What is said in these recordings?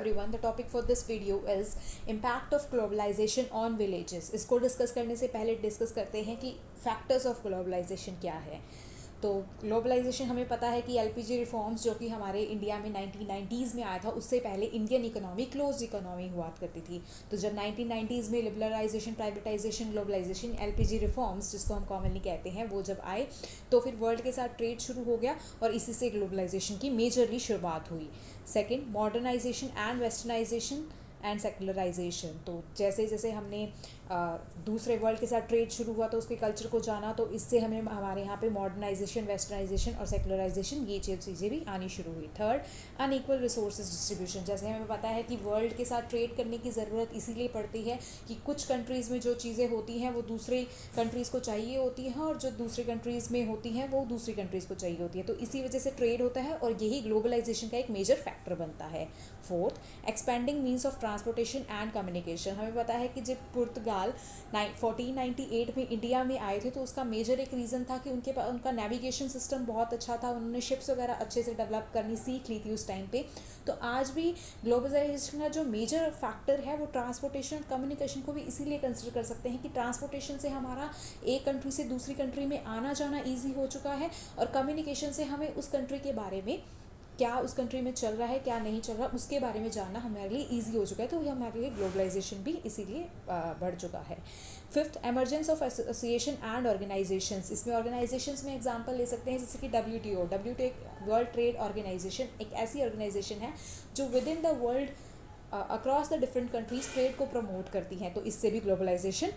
everyone, the topic for this video is impact of globalization on villages. इसको discuss करने से पहले discuss करते हैं कि फैक्टर्स ऑफ ग्लोबलाइजेशन क्या है। तो ग्लोबलाइजेशन हमें पता है कि एलपीजी रिफॉर्म्स जो कि हमारे इंडिया में 1990s में आया था, उससे पहले इंडियन इकोनॉमी क्लोज इकोनॉमी हुआ करती थी। तो जब 1990s में liberalisation, privatisation, globalisation, LPG reforms जिसको हम कॉमनली कहते हैं, वो जब आए तो फिर वर्ल्ड के साथ ट्रेड शुरू हो गया और इसी से ग्लोबलाइजेशन की मेजरली शुरुआत हुई। Second, modernisation and westernisation and secularisation. तो जैसे जैसे हमने दूसरे वर्ल्ड के साथ ट्रेड शुरू हुआ तो उसके कल्चर को जाना, तो इससे हमें हमारे यहाँ पे मॉडर्नाइजेशन, वेस्टर्नाइजेशन और सेकुलराइजेशन ये चीज़ें भी आनी शुरू हुई। Third, unequal resources distribution. जैसे हमें पता है कि वर्ल्ड के साथ ट्रेड करने की ज़रूरत इसीलिए पड़ती है कि कुछ कंट्रीज़ में जो चीज़ें होती हैं वो दूसरी कंट्रीज़ को चाहिए होती हैं, और जो दूसरी कंट्रीज़ में होती हैं वो दूसरी कंट्रीज़ को चाहिए होती है। तो इसी वजह से ट्रेड होता है और यही ग्लोबलाइजेशन का एक मेजर फैक्टर बनता है। Fourth, expanding means of transportation and communication. हमें पता है कि जब पुर्तगाल 1498 में इंडिया में आए थे तो उसका मेजर एक रीज़न था कि उनका नेविगेशन सिस्टम बहुत अच्छा था, उन्होंने शिप्स वगैरह अच्छे से डेवलप करनी सीख ली थी उस टाइम पे। तो आज भी ग्लोबलाइजेशन का जो मेजर फैक्टर है वो ट्रांसपोर्टेशन और कम्युनिकेशन को भी इसीलिए कंसिडर कर सकते हैं कि ट्रांसपोर्टेशन से हमारा एक कंट्री से दूसरी कंट्री में आना जाना ईजी हो चुका है, और कम्युनिकेशन से हमें उस कंट्री के बारे में, क्या उस कंट्री में चल रहा है क्या नहीं चल रहा, उसके बारे में जानना हमारे लिए ईजी हो चुका है। तो ये हमारे लिए ग्लोबलाइजेशन भी इसीलिए बढ़ चुका है। Fifth, emergence of association and organisations. इसमें ऑर्गेनाइजेशंस में एग्जांपल ले सकते हैं जैसे कि WTO एक वर्ल्ड ट्रेड ऑर्गेनाइजेशन, एक ऐसी ऑर्गेनाइजेशन है जो with in the world across the different countries trade को प्रमोट करती हैं, तो इससे भी ग्लोबलाइजेशन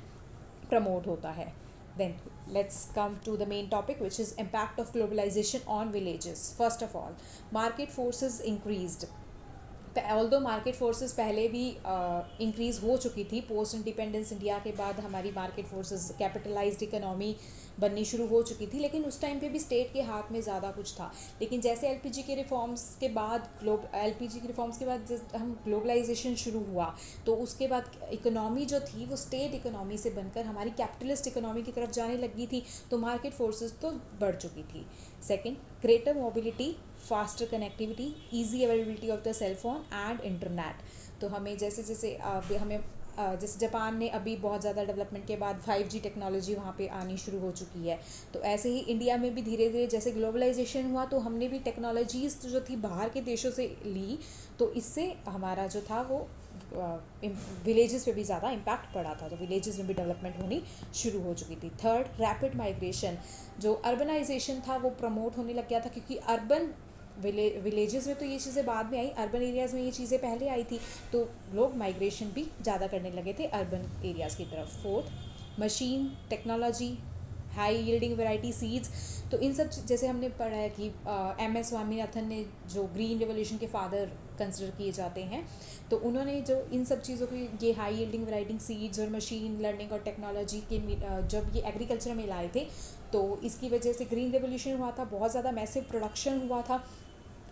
प्रमोट होता है। Then let's come to the main topic, which is impact of globalization on villages. First of all, market forces increased. Although market forces पहले भी इंक्रीज़ हो चुकी थी, पोस्ट इंडिपेंडेंस इंडिया के बाद हमारी मार्केट फोर्सेस कैपिटलाइज्ड इकोनॉमी बननी शुरू हो चुकी थी, लेकिन उस टाइम पे भी स्टेट के हाथ में ज़्यादा कुछ था। लेकिन जैसे एलपीजी के रिफॉर्म्स के बाद हम ग्लोबलाइजेशन शुरू हुआ तो उसके बाद इकोनॉमी जो थी वो स्टेट इकोनॉमी से बनकर हमारी कैपिटलिस्ट इकोनॉमी की तरफ जाने लगी थी, तो मार्केट फोर्सेस तो बढ़ चुकी थी। Second, greater mobility, faster connectivity, easy availability of the cell phone and internet. तो हमें जैसे जापान ने अभी बहुत ज़्यादा डेवलपमेंट के बाद 5G टेक्नोलॉजी वहाँ पे आनी शुरू हो चुकी है, तो ऐसे ही इंडिया में भी धीरे धीरे जैसे ग्लोबलाइजेशन हुआ तो हमने भी टेक्नोलॉजीज़ जो थी बाहर के देशों से ली, तो इससे हमारा जो था वो विलेजेस पे भी ज़्यादा इम्पैक्ट पड़ा था, तो विलेजेस में भी डेवलपमेंट होनी शुरू हो चुकी थी। Third, rapid migration. जो अर्बनाइजेशन था वो प्रमोट होने लग गया था, क्योंकि अर्बन विलेजेस में तो ये चीज़ें बाद में आई, अर्बन एरियाज़ में ये चीज़ें पहले आई थी, तो लोग माइग्रेशन भी ज़्यादा करने लगे थे अर्बन एरियाज़ की तरफ। Fourth, machine technology, high yielding variety seeds. तो इन सब जैसे हमने पढ़ा है कि MS स्वामीनाथन ने, जो ग्रीन रेवोल्यूशन के फादर कंसिडर किए जाते हैं, तो उन्होंने जो इन सब चीज़ों की ये हाई यील्डिंग वैरायटी सीड्स और मशीन लर्निंग और टेक्नोलॉजी के जब ये एग्रीकल्चर में लाए थे, तो इसकी वजह से ग्रीन रेवोल्यूशन हुआ था, बहुत ज़्यादा मैसिव प्रोडक्शन हुआ था।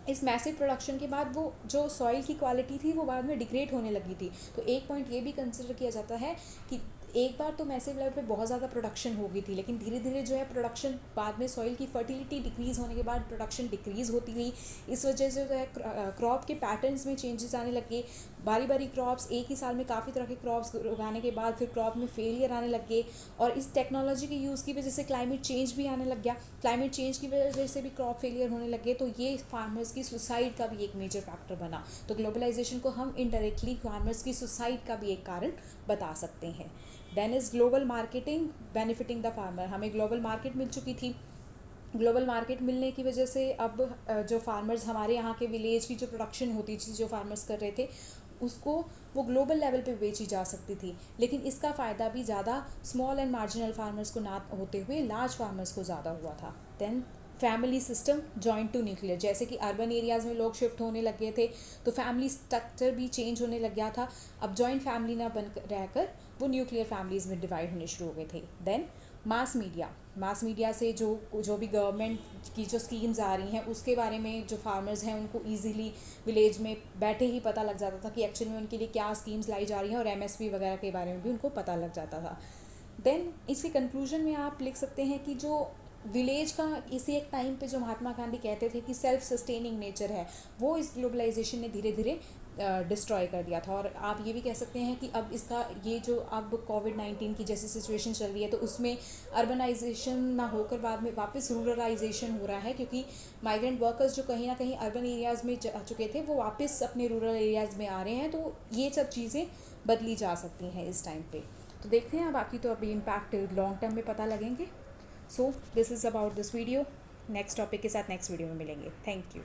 इस मैसिव प्रोडक्शन के बाद वो जो सॉइल की क्वालिटी थी वो बाद में डिग्रेड होने लगी थी। तो एक पॉइंट ये भी कंसिडर किया जाता है कि एक बार तो मैसिव लेवल पे बहुत ज़्यादा प्रोडक्शन हो गई थी, लेकिन धीरे धीरे जो है प्रोडक्शन बाद में सॉइल की फर्टिलिटी डिक्रीज़ होने के बाद प्रोडक्शन डिक्रीज़ होती गई। इस वजह से जो है क्रॉप के पैटर्न्स में चेंजेस आने लगे, बारी बारी क्रॉप्स, एक ही साल में काफ़ी तरह के क्रॉप्स उगाने के बाद फिर क्रॉप में फेलियर आने लग गए, और इस टेक्नोलॉजी के यूज़ की वजह से क्लाइमेट चेंज भी आने लग गया, क्लाइमेट चेंज की वजह से भी क्रॉप फेलियर होने लगे, तो ये फार्मर्स की सुसाइड का भी एक मेजर फैक्टर बना। तो ग्लोबलाइजेशन को हम इनडायरेक्टली फार्मर्स की सुसाइड का भी एक कारण बता सकते हैं। Then is global marketing benefiting the farmer. हमें ग्लोबल मार्केट मिल चुकी थी, ग्लोबल मार्केट मिलने की वजह से अब जो फार्मर्स, हमारे यहाँ के विलेज की जो प्रोडक्शन होती थी, जो फार्मर्स कर रहे थे, उसको वो ग्लोबल लेवल पे बेची जा सकती थी, लेकिन इसका फ़ायदा भी ज़्यादा स्मॉल एंड मार्जिनल फार्मर्स को ना होते हुए लार्ज फार्मर्स को ज़्यादा हुआ था। Then family system joint to nuclear. जैसे कि अर्बन एरियाज़ में लोग शिफ्ट होने लग गए थे, तो फैमिली स्ट्रक्चर भी चेंज होने लग गया था। अब जॉइंट फैमिली ना बन रहकर वो न्यूक्लियर फैमिलीज़ में डिवाइड होने शुरू हो गए थे। देन मास मीडिया से जो भी गवर्नमेंट की जो स्कीम्स आ रही हैं उसके बारे में जो फार्मर्स हैं उनको इजीली विलेज में बैठे ही पता लग जाता था कि एक्चुअली में उनके लिए क्या स्कीम्स लाई जा रही हैं, और MSP वगैरह के बारे में भी उनको पता लग जाता था। देन इसके कंक्लूजन में आप लिख सकते हैं कि जो विलेज का इसी एक टाइम पे जो महात्मा गांधी कहते थे कि सेल्फ सस्टेनिंग नेचर है, वो इस ग्लोबलाइजेशन ने धीरे धीरे डिस्ट्रॉय कर दिया था। और आप ये भी कह सकते हैं कि अब इसका ये जो अब कोविड-19 की जैसी सिचुएशन चल रही है तो उसमें अर्बनाइजेशन ना होकर बाद में वापस रूरलाइजेशन हो रहा है, क्योंकि माइग्रेंट वर्कर्स जो कहीं ना कहीं अर्बन एरियाज़ में जा चुके थे वो वापस अपने रूरल एरियाज़ में आ रहे हैं। तो ये सब चीज़ें बदली जा सकती हैं इस टाइम पे। तो देखते हैं, बाकी तो अभी इम्पैक्ट लॉन्ग टर्म में पता लगेंगे। So this is about this video. Next topic के साथ नेक्स्ट वीडियो में मिलेंगे। Thank you.